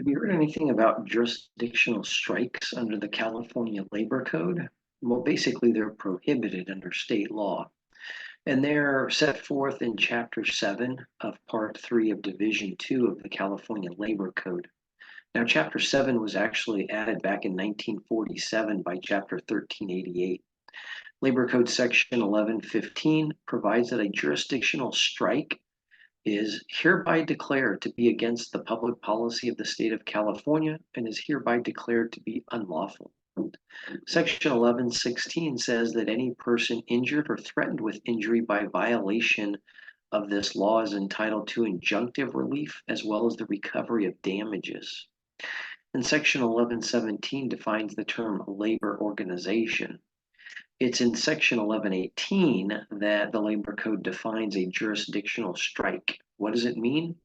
Have you heard anything about jurisdictional strikes under the California Labor Code? Well, basically, they're prohibited under state law, and they're set forth in Chapter 7 of Part 3 of Division 2 of the California Labor Code. Now, Chapter 7 was actually added back in 1947 by Chapter 1388. Labor Code Section 1115 provides that a jurisdictional strike is hereby declared to be against the public policy of the state of California and is hereby declared to be unlawful. Section 1116 says that any person injured or threatened with injury by violation of this law is entitled to injunctive relief as well as the recovery of damages. And Section 1117 defines the term labor organization. It's in Section 1118 that the Labor Code defines a jurisdictional strike. What does it mean? It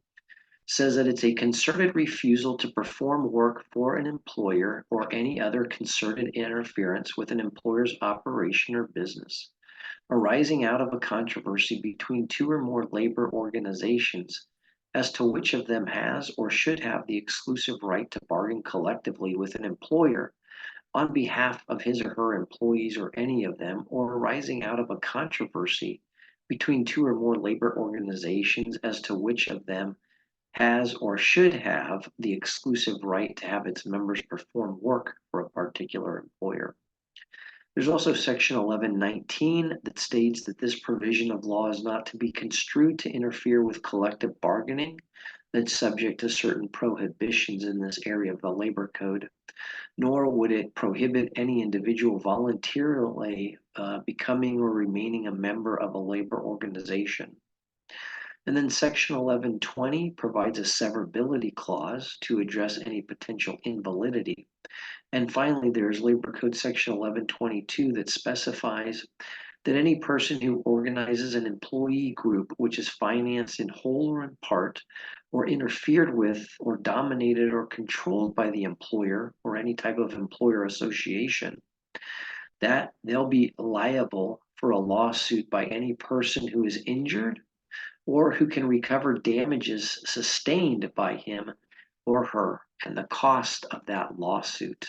says that it's a concerted refusal to perform work for an employer or any other concerted interference with an employer's operation or business, arising out of a controversy between two or more labor organizations as to which of them has or should have the exclusive right to bargain collectively with an employer on behalf of his or her employees or any of them, or arising out of a controversy between two or more labor organizations as to which of them has or should have the exclusive right to have its members perform work for a particular employer. There's also Section 1119 that states that this provision of law is not to be construed to interfere with collective bargaining that's subject to certain prohibitions in this area of the Labor Code, nor would it prohibit any individual voluntarily becoming or remaining a member of a labor organization. And then Section 1120 provides a severability clause to address any potential invalidity. And finally, there's Labor Code Section 1122 that specifies that any person who organizes an employee group which is financed in whole or in part, or interfered with, or dominated or controlled by the employer or any type of employer association, that they'll be liable for a lawsuit by any person who is injured or who can recover damages sustained by him or her and the cost of that lawsuit.